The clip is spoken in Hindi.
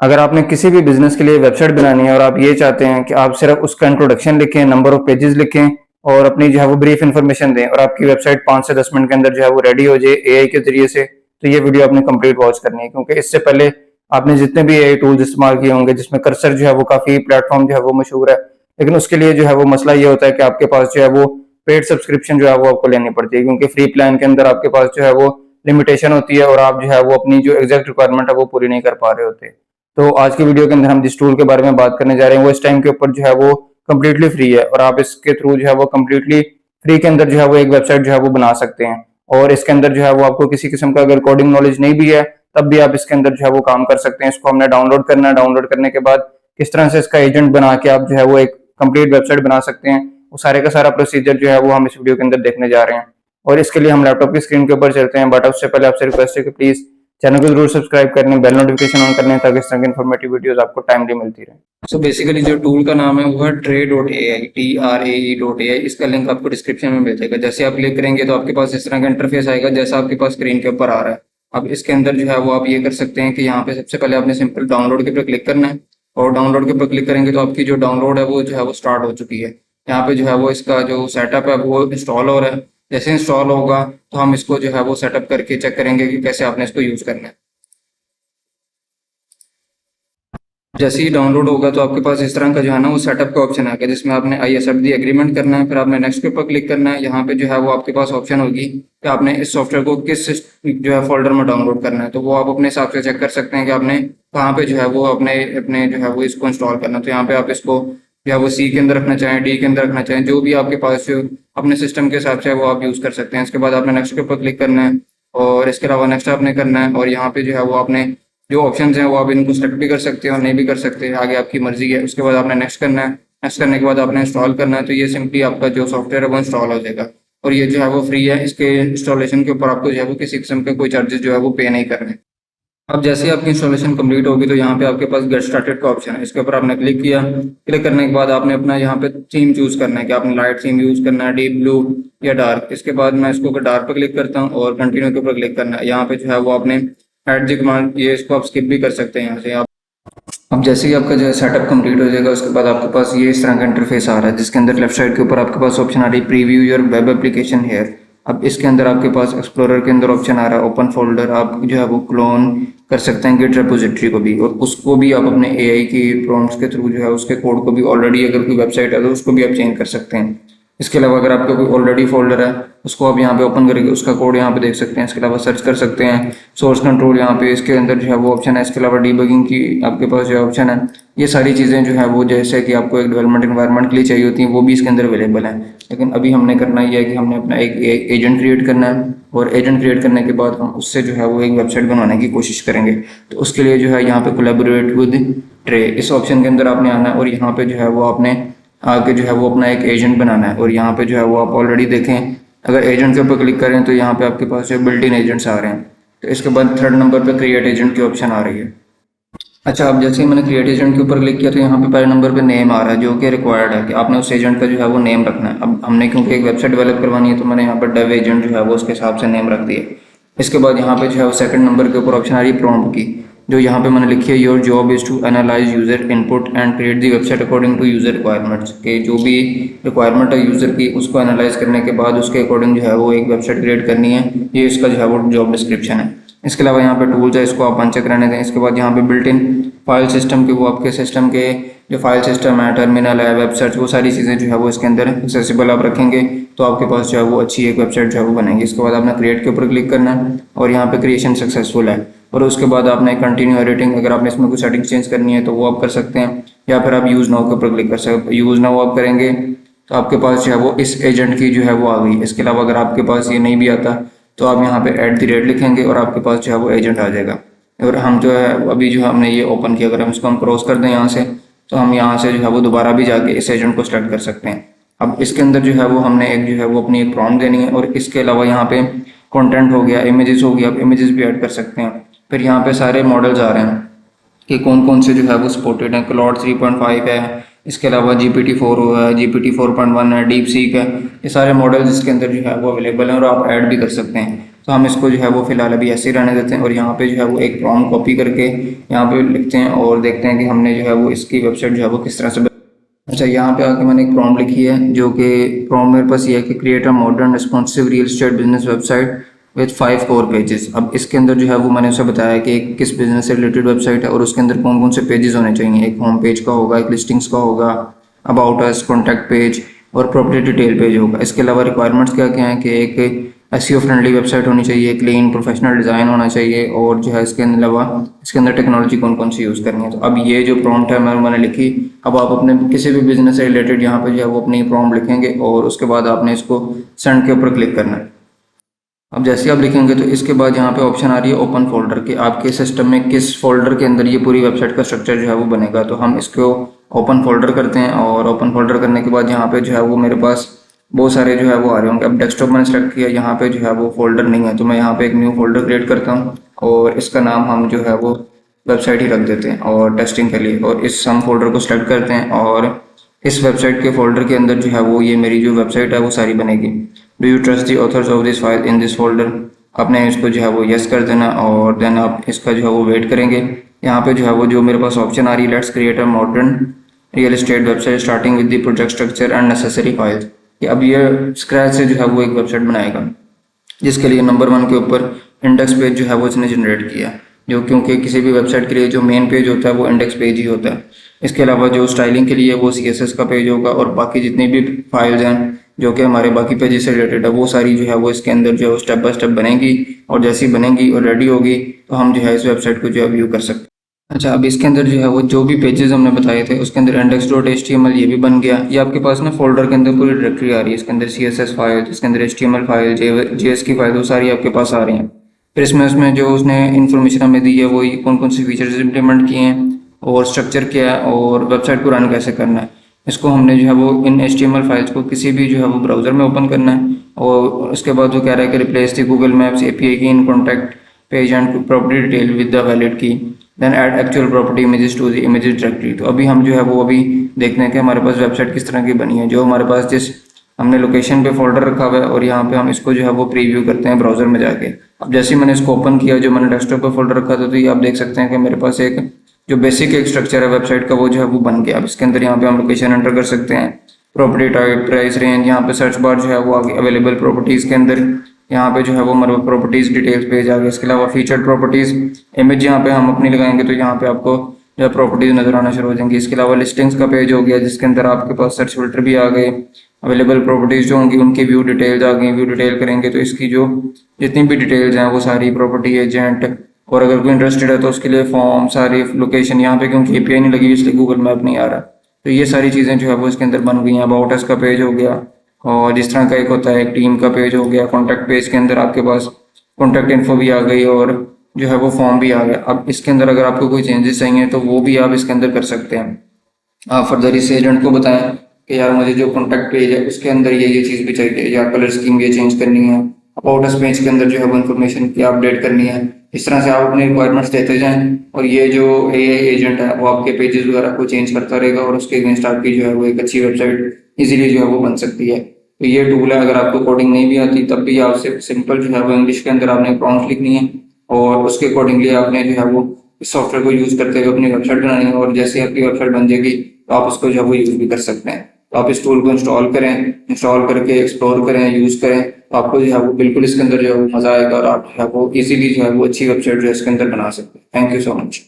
अगर आपने किसी भी बिजनेस के लिए वेबसाइट बनानी है और आप ये चाहते हैं कि आप सिर्फ उसका इंट्रोडक्शन लिखें, नंबर ऑफ पेजेस लिखें और अपनी जो है वो ब्रीफ इन्फॉर्मेशन दें और आपकी वेबसाइट 5 से 10 मिनट के अंदर जो है वो रेडी हो जाए एआई के जरिए से, तो ये वीडियो आपने कंप्लीट वॉच करनी है, क्योंकि इससे पहले आपने जितने भी एआई टूल्स इस्तेमाल किए होंगे जिसमें कर्सर जो है वो काफी प्लेटफॉर्म जो है वो मशहूर है, लेकिन उसके लिए जो है वो मसला ये होता है कि आपके पास जो है वो पेड सब्सक्रिप्शन जो है वो आपको लेनी पड़ती है, क्योंकि फ्री प्लान के अंदर आपके पास जो है वो लिमिटेशन होती है और आप जो है वो अपनी जो एग्जैक्ट रिक्वायरमेंट है वो पूरी नहीं कर पा रहे होते। तो आज की वीडियो के अंदर हम जिस टूल के बारे में बात करने जा रहे हैं वो इस टाइम के ऊपर जो है वो कम्प्लीटली फ्री है और आप इसके थ्रू जो है वो कम्प्लीटली फ्री के अंदर जो है वो एक वेबसाइट जो है वो बना सकते हैं। और इसके अंदर जो है वो आपको किसी किस्म का अगर कोडिंग नॉलेज नहीं भी है तब भी आप इसके अंदर जो है वो काम कर सकते हैं। इसको हमने डाउनलोड करना है, डाउनलोड करने के बाद किस तरह से इसका एजेंट बना के आप जो है वो एक कंप्लीट वेबसाइट बना सकते हैं, वो सारे का सारा प्रोसीजर जो है वो हम इस वीडियो के अंदर देखने जा रहे हैं। और इसके लिए हम लैपटॉप की स्क्रीन के ऊपर चलते हैं, बट उससे पहले आपसे रिक्वेस्ट है कि प्लीज चैनल को जरूर सब्सक्राइब करने, बेल नोटिफिकेशन ऑन करने ताकि इस तरह की इन्फॉर्मेटिव वीडियोस आपको टाइमली मिलती रहे। सो बेसिकली जो टूल का नाम है वो है Tray.ai, TRAE.ai। इसका लिंक आपको डिस्क्रिप्शन में मिल जाएगा। जैसे आप क्लिक करेंगे तो आपके पास इस तरह का इंटरफेस आएगा जैसा आपके पास स्क्रीन के ऊपर आ रहा है। अब इसके अंदर जो है वो आप ये कर सकते हैं कि यहाँ पे सबसे पहले आपने सिंपल डाउनलोड के ऊपर क्लिक करना है और डाउनलोड के ऊपर क्लिक करेंगे तो आपकी जो डाउनलोड है वो जो है वो स्टार्ट हो चुकी है। यहाँ पे जो है वो इसका जो सेटअप है वो इंस्टॉल हो रहा है। जैसे इंस्टॉल होगा तो हम इसको जो है वो सेटअप करके चेक करेंगे कि कैसे आपने इसको यूज करना है। जैसे ही डाउनलोड होगा तो आपके पास इस तरह का जो है ना वो सेटअप का ऑप्शन आएगा जिसमें आपने ISFD एग्रीमेंट करना है, फिर आपने नेक्स्ट के ऊपर क्लिक करना है। यहाँ पे जो है वो आपके पास ऑप्शन होगी कि आपने इस सॉफ्टवेयर को किस जो है फोल्डर में डाउनलोड करना है, तो वो आप अपने हिसाब से चेक कर सकते हैं कि आपने कहाँ पे जो है वो अपने अपने जो है वो इसको इंस्टॉल करना है। तो यहाँ पे आप इसको जो है वो C के अंदर रखना चाहें, D के अंदर रखना चाहें, जो भी आपके पास जो अपने सिस्टम के हिसाब से है वो आप यूज़ कर सकते हैं। इसके बाद आपने नेक्स्ट के ऊपर क्लिक करना है और इसके अलावा नेक्स्ट आपने करना है और यहाँ पे जो है वो आपने जो ऑप्शंस हैं वो आप इनको सेलेक्ट भी कर सकते हैं और नहीं भी कर सकते, आगे आपकी मर्जी है। उसके बाद आपने नेक्स्ट करना है, नेक्स्ट करने के बाद आपने इंस्टॉल करना है, तो ये सिंपली आपका जो सॉफ्टवेयर है वो इंस्टॉल हो जाएगा और ये जो है वो फ्री है। इसके इंस्टॉलेशन के ऊपर आपको जो है वो किसी किस्म के कोई चार्जेस जो है वो पे नहीं करने। अब जैसे ही आपकी इंस्टॉलेशन कंप्लीट होगी तो यहाँ पे आपके पास गेट स्टार्टेड का ऑप्शन है, इसके ऊपर आपने क्लिक किया। क्लिक करने के बाद आपने अपना यहाँ पे थीम चूज करना है कि आपने लाइट थीम यूज करना है, डीप ब्लू या डार्क। इसके बाद मैं इसको डार्क पे क्लिक करता हूँ और कंटिन्यू के ऊपर क्लिक करना है। यहाँ पे जो है वो आपने ऐड द कमांड, ये इसको आप स्किप भी कर सकते हैं यहाँ से आप। अब जैसे ही आपका जो है सेटअप कंप्लीट हो जाएगा उसके बाद आपके पास ये इस तरह का इंटरफेस आ रहा है जिसके अंदर लेफ्ट साइड के ऊपर आपके पास ऑप्शन आ रही है preview your web application here. अब इसके अंदर आपके पास एक्सप्लोरर के अंदर ऑप्शन आ रहा है ओपन फोल्डर, आप जो है वो क्लोन कर सकते हैं गिट रेपोजिटरी को भी, और उसको भी आप अपने AI की प्रॉम्प्ट्स के थ्रू जो है उसके कोड को भी ऑलरेडी अगर कोई वेबसाइट है तो उसको भी आप चेंज कर सकते हैं। इसके अलावा अगर आपका कोई ऑलरेडी फोल्डर है उसको आप यहाँ पे ओपन करके उसका कोड यहाँ पे देख सकते हैं। इसके अलावा सर्च कर सकते हैं, सोर्स कंट्रोल यहाँ पे इसके अंदर जो है वो ऑप्शन है। इसके अलावा डीबगिंग की आपके पास जो ऑप्शन है, ये सारी चीज़ें जो है वो जैसे कि आपको एक डेवलपमेंट एनवायरनमेंट के लिए चाहिए होती हैं वो भी इसके अंदर अवेलेबल है। लेकिन अभी हमने करना ये है कि हमने अपना एक एजेंट क्रिएट करना है और एजेंट क्रिएट करने के बाद हम उससे जो है वो एक वेबसाइट बनाने की कोशिश करेंगे। तो उसके लिए जो है यहाँ पे कोलैबोरेट विद ट्रे इस ऑप्शन के अंदर आपने आना है और यहाँ पे जो है वो आपने आगे जो है वो अपना एक एजेंट बनाना है। और यहाँ पे जो है वो आप ऑलरेडी देखें, अगर एजेंट के ऊपर क्लिक करें तो यहाँ पे आपके पास जो बिल्ट इन एजेंट्स आ रहे हैं। तो इसके बाद थर्ड नंबर पे क्रिएट एजेंट की ऑप्शन आ रही है। अच्छा, अब जैसे ही मैंने क्रिएट एजेंट के ऊपर क्लिक किया तो यहाँ पे पहले नंबर पे नेम आ रहा है जो कि रिक्वायर्ड है कि आपने उस एजेंट का जो है वो नेम रखना है। अब हमने क्योंकि एक वेबसाइट डेवलप करवानी है तो मैंने यहाँ पर डेव एजेंट जो है वो उसके हिसाब से नेम रख दिया। इसके बाद यहाँ पे जो है वो सेकंड नंबर के ऊपर ऑप्शन आ रही है प्रॉम्प्ट की, जो यहाँ पे मैंने लिखी है your job is to analyze user input and create the website according to user requirements, के जो भी रिक्वायरमेंट है यूज़र की उसको एनालाइज करने के बाद उसके अकॉर्डिंग जो है वो एक वेबसाइट क्रिएट करनी है। ये इसका जो है वो जॉब डिस्क्रिप्शन है। इसके अलावा यहाँ पे टूल्स है, इसको आप अनचेक रहने दें। इसके बाद यहाँ पे बिल्ट इन फाइल सिस्टम के, वो आपके सिस्टम के जो फाइल सिस्टम है, टर्मिनल है, वेब सर्च, वो सारी चीज़ें जो है वो इसके अंदर एक्सेसिबल आप रखेंगे तो आपके पास जो है वो अच्छी एक वेबसाइट जो है वो बनेगी। इसके बाद आपने क्रिएट के ऊपर क्लिक करना है और यहाँ पे क्रिएशन सक्सेसफुल है और उसके बाद आपने कंटिन्यू एडिटिंग, अगर आपने इसमें कोई सेटिंग चेंज करनी है तो वो आप कर सकते हैं, या फिर आप यूज़ नाउ के ऊपर क्लिक कर सकते। यूज़ नाउ आप करेंगे तो आपके पास जो है वो इस एजेंट की जो है वो आ गई। इसके अलावा अगर आपके पास ये नहीं भी आता तो आप यहाँ पे @ लिखेंगे और आपके पास जो है वो एजेंट आ जाएगा। और हम जो है अभी जो हमने ये ओपन किया, अगर हम इसको क्रॉस कर दें यहाँ से तो हम यहाँ से जो है वो दोबारा भी जाके इस एजेंट को सेलेक्ट कर सकते हैं। अब इसके अंदर जो है वो हमने एक जो है वो अपनी एक प्रॉम्प्ट देनी है और इसके अलावा यहाँ पे कंटेंट हो गया, इमेजेस हो गया, आप इमेजेस भी ऐड कर सकते हैं। फिर यहाँ पे सारे मॉडल्स आ रहे हैं कि कौन कौन से जो है वो सपोर्टेड है। क्लॉड 3.5 है, इसके अलावा GPT-4 है, GPT-4.1 है, डीप सीक है, ये सारे मॉडल्स इसके अंदर जो है वो अवेलेबल हैं और आप ऐड भी कर सकते हैं। तो हम इसको जो है वो फिलहाल अभी ऐसे ही रहने देते हैं और यहाँ पे जो है वो एक प्रॉम्प्ट कॉपी करके यहाँ पे लिखते हैं और देखते हैं कि हमने जो है वो इसकी वेबसाइट जो है वो किस तरह से अच्छा, यहाँ पे आके मैंने एक प्रॉम्प्ट लिखी है, जो कि प्रॉम्प्ट मेरे पास ये है कि create a modern responsive real estate business website with 5 core pages. अब इसके अंदर जो है वो मैंने उसे बताया कि एक किस बिजनेस से रिलेटेड वेबसाइट है और उसके अंदर कौन कौन से पेजेस होने चाहिए। एक होम पेज का होगा, एक लिस्टिंग्स का होगा, अबाउट अस, कॉन्टैक्ट पेज और प्रॉपर्टी डिटेल पेज होगा। इसके अलावा रिक्वायरमेंट्स क्या क्या हैं कि एक एसईओ फ्रेंडली वेबसाइट होनी चाहिए, क्लीन प्रोफेशनल डिज़ाइन होना चाहिए और जो है इसके अलावा इसके अंदर टेक्नोलॉजी कौन कौन सी यूज़ करनी है। तो अब ये जो प्रॉम्प्ट है मैंने लिखी। अब आप अपने किसी भी बिजनेस से रिलेटेड यहाँ पे जो है वो अपनी प्रॉम्प्ट लिखेंगे और उसके बाद आपने इसको सेंड के ऊपर क्लिक करना है। अब जैसे आप लिखेंगे तो इसके बाद यहाँ पे ऑप्शन आ रही है ओपन फोल्डर की, आपके सिस्टम में किस फोल्डर के अंदर ये पूरी वेबसाइट का स्ट्रक्चर जो है वो बनेगा। तो हम इसको ओपन फोल्डर करते हैं और ओपन फोल्डर करने के बाद यहाँ पे जो है वो मेरे पास बहुत सारे जो है वो आ रहे होंगे। अब डेस्कटॉप मैंने सेलेक्ट किया, यहाँ पे जो है वो फोल्डर नहीं है तो मैं यहाँ पे एक न्यू फोल्डर क्रिएट करता हूँ और इसका नाम हम जो है वो वेबसाइट ही रख देते हैं और टेस्टिंग के लिए। और इस हम फोल्डर को सेलेक्ट करते हैं और इस वेबसाइट के फोल्डर के अंदर जो है वो ये मेरी जो वेबसाइट है वो सारी बनेगी। Do you trust the authors of this file in this folder, आपने इसको जो है वो यस कर देना और देन आप इसका जो है वो वेट करेंगे। यहाँ पे जो है वो जो मेरे पास ऑप्शन आ रही है, let's create a modern real estate website starting with the project structure and necessary files, कि अब ये स्क्रैच से जो है वो एक वेबसाइट बनाएगा जिसके लिए नंबर 1 के ऊपर इंडेक्स पेज जो है वो इसने जनरेट किया, जो क्योंकि किसी भी वेबसाइट के लिए जो मेन पेज होता है वो इंडेक्स पेज ही होता है। इसके अलावा जो स्टाइलिंग के लिए वो CSS का पेज होगा और बाकी जितनी भी फाइल्स हैं जो कि हमारे बाकी पेजेस से रिलेटेड है वो सारी जो है वो इसके अंदर जो है स्टेप बाय स्टेप बनेंगी और जैसी बनेंगी और रेडी होगी तो हम जो है इस वेबसाइट को जो है व्यू कर सकते हैं। अच्छा, अब इसके अंदर जो है वो जो भी पेजेस हमने बताए थे उसके अंदर index.html ये भी बन गया। ये आपके पास ना फोल्डर के अंदर पूरी डायरेक्टरी आ रही है, इसके अंदर CSS फाइल, इसके अंदर HTML फाइल, JS की फाइल, वो सारी आपके पास आ रही हैं। फिर इसमें जो उसने इन्फॉर्मेशन हमें दी है वो कौन कौन से फीचर्स इम्प्लीमेंट किए हैं और स्ट्रक्चर क्या है और वेबसाइट को रन कैसे करना है। इसको हमने जो है वो इन HTML फाइल्स को किसी भी जो है वो ब्राउज़र में ओपन करना है और उसके बाद वो कह रहा है कि replace the Google Maps API key in contact page and property detail with the valid key, then add actual property images to the images directory. तो अभी हम जो है वो अभी देखते हैं कि हमारे पास वेबसाइट किस तरह की बनी है। जो हमारे पास जिस हमने लोकेशन पे फोल्डर रखा हुआ है और यहाँ पे हम इसको जो है वो प्रीव्यू करते हैं ब्राउजर में जाके। अब जैसे ही मैंने इसको ओपन किया, जो मैंने डेस्कटॉप पे फोल्डर रखा था, तो ये आप देख सकते हैं कि मेरे पास एक जो बेसिक एक स्ट्रक्चर है वेबसाइट का वो जो है वो बन गया। अब इसके अंदर यहाँ पे हम लोकेशन एंटर कर सकते हैं, प्रॉपर्टी टाइप, प्राइस रेंज, यहाँ पे सर्च बार जो है वो आगे अवेलेबल प्रॉपर्टीज के अंदर यहाँ पे जो है वो हमारे प्रॉपर्टीज डिटेल्स पेज आ गया। इसके अलावा फीचर्ड प्रॉपर्टीज इमेज यहाँ पे हम अपनी लगाएंगे तो यहाँ पे आपको जो प्रॉपर्टीज नजर आना शुरू हो जाएंगी। इसके अलावा लिस्टिंग्स का पेज हो गया जिसके अंदर आपके पास सर्च फिल्टर भी आ गए, अवेलेबल प्रॉपर्टीज जो होंगी उनकी व्यू डिटेल्स आ गई। व्यू डिटेल करेंगे तो इसकी जो जितनी भी डिटेल्स हैं वो सारी प्रॉपर्टी एजेंट, और अगर कोई इंटरेस्टेड है तो उसके लिए फॉर्म, सारी लोकेशन, यहाँ पे क्योंकि API नहीं लगी इसलिए गूगल मैप नहीं आ रहा, तो ये सारी चीज़ें जो है वो इसके अंदर बन गई हैं। अबाउट अस का पेज हो गया और जिस तरह का एक होता है एक टीम का पेज हो गया। कॉन्टैक्ट पेज के अंदर आपके पास कॉन्टैक्ट इन्फो भी आ गई और जो है वो फॉर्म भी आ गया। अब इसके अंदर अगर आपको कोई चेंजेस चाहिए तो वो भी आप इसके अंदर कर सकते हैं। आप फर्दर इस एजेंट को बताएं कि यार मुझे जो कॉन्टैक्ट पेज है उसके अंदर ये चीज़ भी चाहिए, या कलर स्कीम ये चेंज करनी है, अबाउट अस पेज के अंदर जो है वो इन्फॉर्मेशन की अपडेट करनी है। इस तरह से आप अपनी रिक्वायरमेंट्स देते जाएं और ये जो AI एजेंट है वो आपके पेजेस वगैरह को चेंज करता रहेगा और उसके अगेंस्ट आपकी जो है वो एक अच्छी वेबसाइट इजीली जो है वो बन सकती है। तो ये टूल है, अगर आपको कोडिंग नहीं भी आती तब भी आप सिंपल जो है वो इंग्लिश के अंदर आपने प्रॉम्प्ट लिखनी है और उसके अकॉर्डिंगली आपने जो है वो इस सॉफ्टवेयर को यूज करते हुए अपनी वेबसाइट बनानी है और जैसे आपकी वेबसाइट बन जाएगी तो आप उसको जो है वो यूज भी कर सकते हैं। तो आप इस टूल को इंस्टॉल करें, इंस्टॉल करके एक्सप्लोर करें, यूज करें, तो आपको जो है वो बिल्कुल इसके अंदर जो है वो मजा आएगा और आप जो है वो इजीली जो है वो अच्छी वेबसाइट जो है इसके अंदर बना सकते हैं। Thank you so much.